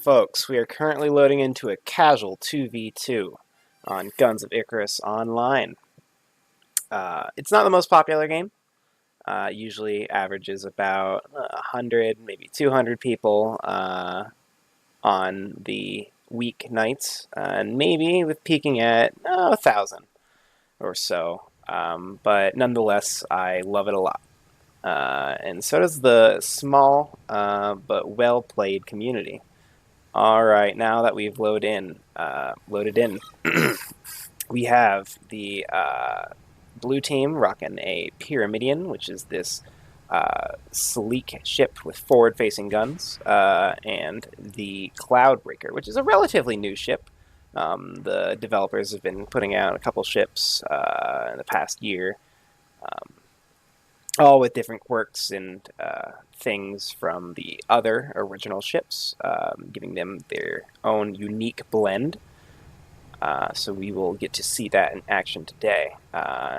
folks, we are currently loading into a casual 2v2 on Guns of Icarus online. It's not the most popular game. Usually averages about 100, maybe 200 people on the weeknights, and maybe with peaking at 1,000 or so. But nonetheless, I love it a lot. And so does the small but well-played community. All right, now that we've loaded in, we have the blue team rocking a Pyramidion, which is this sleek ship with forward-facing guns, and the Cloudbreaker, which is a relatively new ship. The developers have been putting out a couple ships in the past year, all with different quirks and things from the other original ships, giving them their own unique blend. So we will get to see that in action today.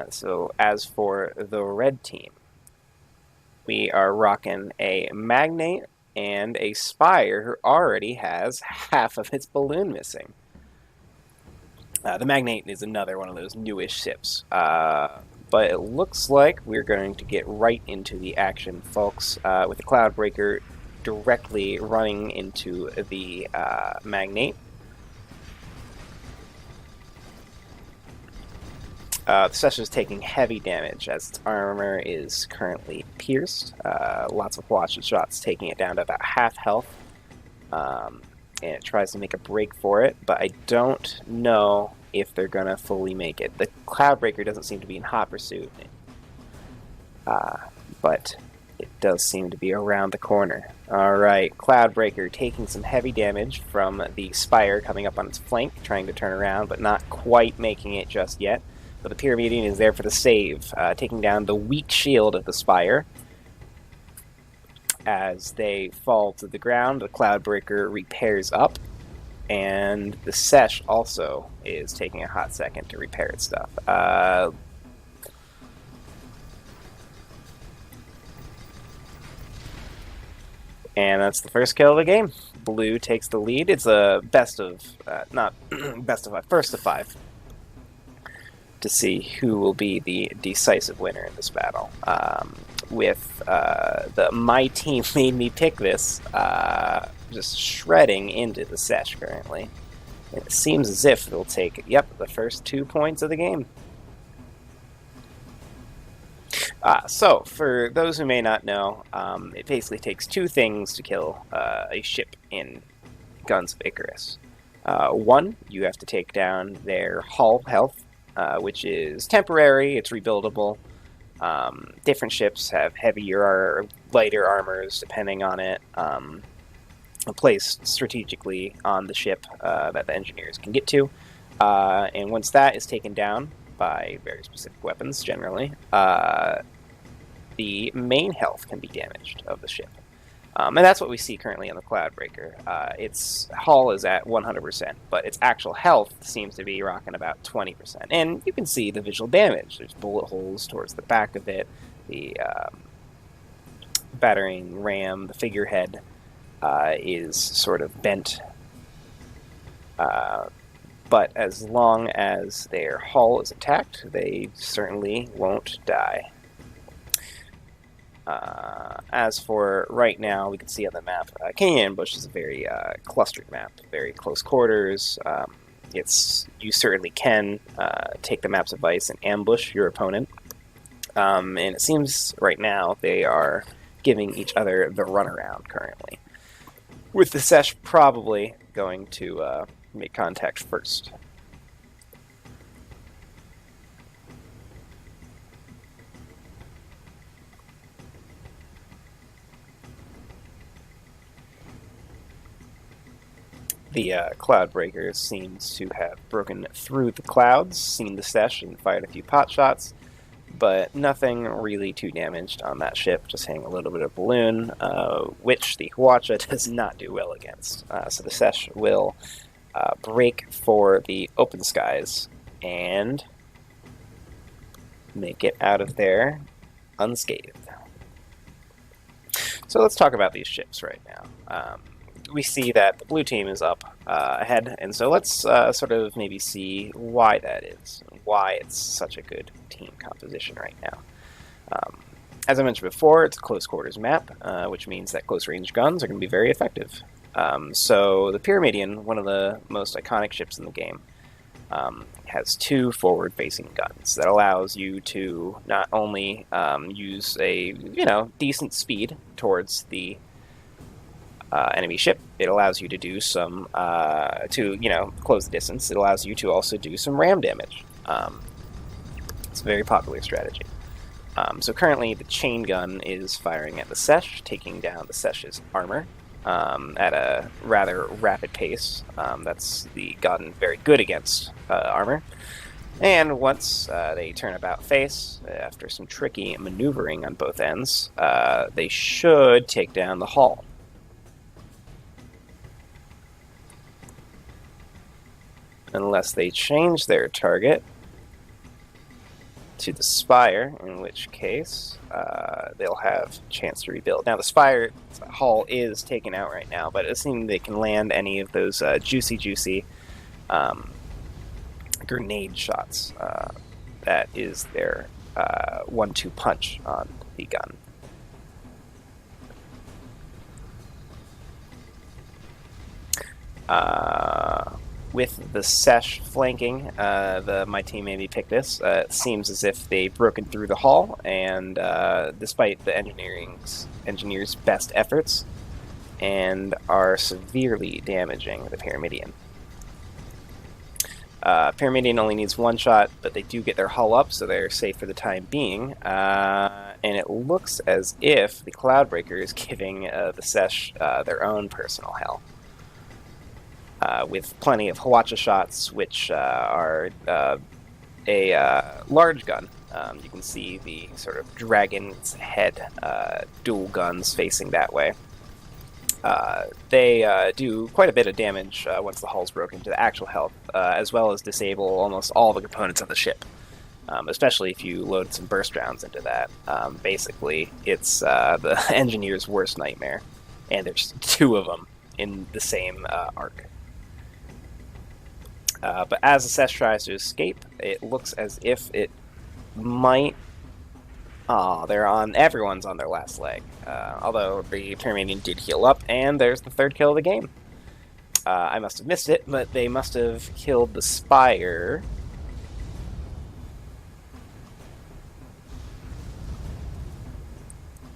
So as for the red team, we are rocking a Magnate and a Spire who already has half of its balloon missing. The Magnate is another one of those newish ships. But it looks like we're going to get right into the action, folks, with the Cloudbreaker directly running into the Magnate. The Sesh is taking heavy damage as its armor is currently pierced. Lots of watched shots taking it down to about half health. And it tries to make a break for it, but I don't know if they're going to fully make it. The Cloudbreaker doesn't seem to be in hot pursuit, but it does seem to be around the corner. Alright, Cloudbreaker taking some heavy damage from the Spire coming up on its flank, trying to turn around, but not quite making it just yet. But the Pyramidion is there for the save, taking down the weak shield of the Spire. As they fall to the ground, the Cloudbreaker repairs up, and the Sesh also is taking a hot second to repair its stuff. And that's the first kill of the game. Blue takes the lead. It's a best of, not best of five, first of five, to see who will be the decisive winner in this battle. With the My Team Made Me Pick This just shredding into the Sesh currently. It seems as if it'll take, the first 2 points of the game. So, for those who may not know, it basically takes two things to kill a ship in Guns of Icarus. One, you have to take down their hull health, which is temporary, it's rebuildable. Different ships have heavier or lighter armors depending on it, placed strategically on the ship that the engineers can get to. And once that is taken down by very specific weapons, generally, the main health can be damaged of the ship. And that's what we see currently on the Cloudbreaker. Its hull is at 100%, but its actual health seems to be rocking about 20%. And you can see the visual damage. There's bullet holes towards the back of it, the battering ram, the figurehead is sort of bent. But as long as their hull is intact, they certainly won't die. As for right now, we can see on the map, Canyon Ambush is a very clustered map, very close quarters. You certainly can take the map's advice and ambush your opponent. And it seems right now they are giving each other the runaround currently, with the Sesh probably going to make contact first. The Cloudbreaker seems to have broken through the clouds, seen the Sesh, and fired a few pot shots, but nothing really too damaged on that ship, just hitting a little bit of balloon, which the Hwacha does not do well against. So the Sesh will break for the open skies and make it out of there unscathed. So let's talk about these ships right now. we see that the blue team is up ahead, and so let's sort of maybe see why that is, why it's such a good team composition right now. As I mentioned before, it's a close quarters map, which means that close range guns are going to be very effective. So the Pyramidion, one of the most iconic ships in the game, has two forward-facing guns that allows you to not only use a decent speed towards the enemy ship. It allows you to do some close the distance. It allows you to also do some ram damage. It's a very popular strategy. So currently the chain gun is firing at the Sesh, taking down the Sesh's armor at a rather rapid pace. That's the gun very good against armor. And once they turn about face, after some tricky maneuvering on both ends, they should take down the hull. Unless they change their target to the spire, in which case they'll have a chance to rebuild. Now the spire hull is taken out right now, but it seems they can land any of those juicy grenade shots. That is their 1-2 punch on the gun. With the Sesh flanking, my team maybe picked this. It seems as if they've broken through the hull, and despite the engineers' best efforts, and are severely damaging the Pyramidion. Pyramidion only needs one shot, but they do get their hull up, so they're safe for the time being. And it looks as if the Cloudbreaker is giving the Sesh their own personal hell. With plenty of Hwacha shots, which are a large gun. You can see the sort of dragon's head dual guns facing that way. They do quite a bit of damage once the hull's broken to the actual health, as well as disable almost all the components of the ship. Especially if you load some burst rounds into that. Basically, it's the engineer's worst nightmare, and there's two of them in the same arc. But as the Sesh tries to escape, it looks as if it might... everyone's on their last leg. Although the Pyramidion did heal up, and there's the third kill of the game. I must have missed it, but they must have killed the Spire.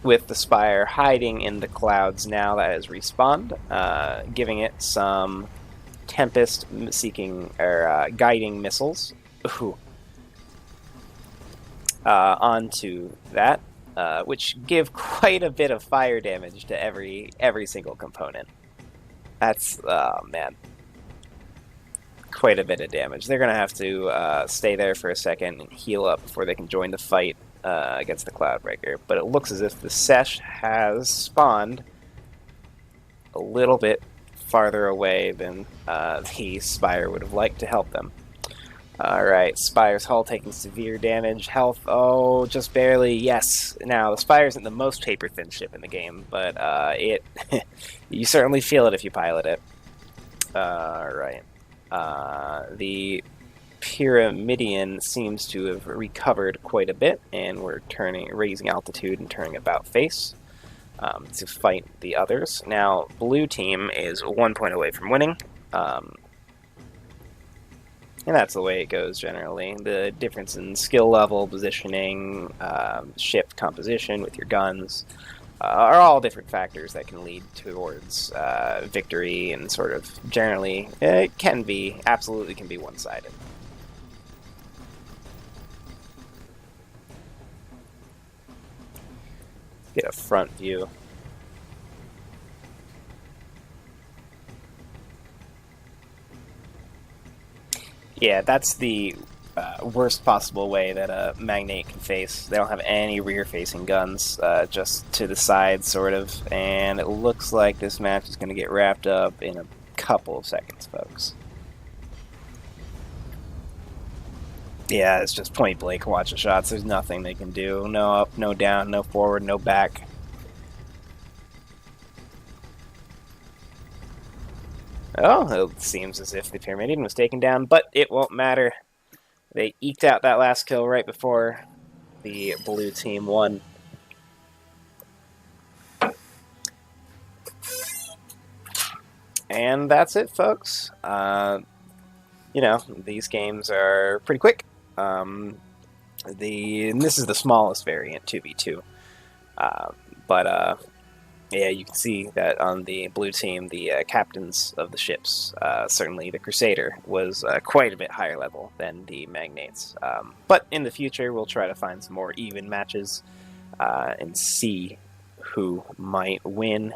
With the Spire hiding in the clouds now that has respawned, giving it some Tempest seeking or guiding missiles onto that, which give quite a bit of fire damage to every single component. That's man, quite a bit of damage. They're gonna have to stay there for a second and heal up before they can join the fight against the Cloudbreaker. But it looks as if the Sesh has spawned a little bit farther away than the Spire would have liked to help them. Alright, Spire's hull taking severe damage. Health, oh, just barely, yes. Now, the Spire isn't the most paper-thin ship in the game, but you certainly feel it if you pilot it. Alright. The Pyramidion seems to have recovered quite a bit, and we're raising altitude and turning about face. To fight the others. Now, blue team is 1 point away from winning, and that's the way it goes generally. The difference in skill level, positioning, ship composition with your guns are all different factors that can lead towards victory, and sort of generally it absolutely can be one-sided. Get a front view. Yeah, that's the worst possible way that a Magnate can face. They don't have any rear-facing guns, just to the side, sort of, and it looks like this match is going to get wrapped up in a couple of seconds, folks. Yeah, it's just point blank Hwacha shots. There's nothing they can do. No up, no down, no forward, no back. Oh, it seems as if the Pyramidion was taken down, but it won't matter. They eked out that last kill right before the blue team won. And that's it, folks. You know, these games are pretty quick. And this is the smallest variant, 2v2. Uh, but yeah, you can see that on the blue team, the captains of the ships, certainly the Crusader, was quite a bit higher level than the Magnates. But in the future, we'll try to find some more even matches and see who might win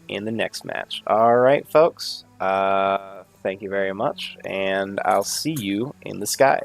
in the next match. Alright, folks. Thank you very much, and I'll see you in the skies.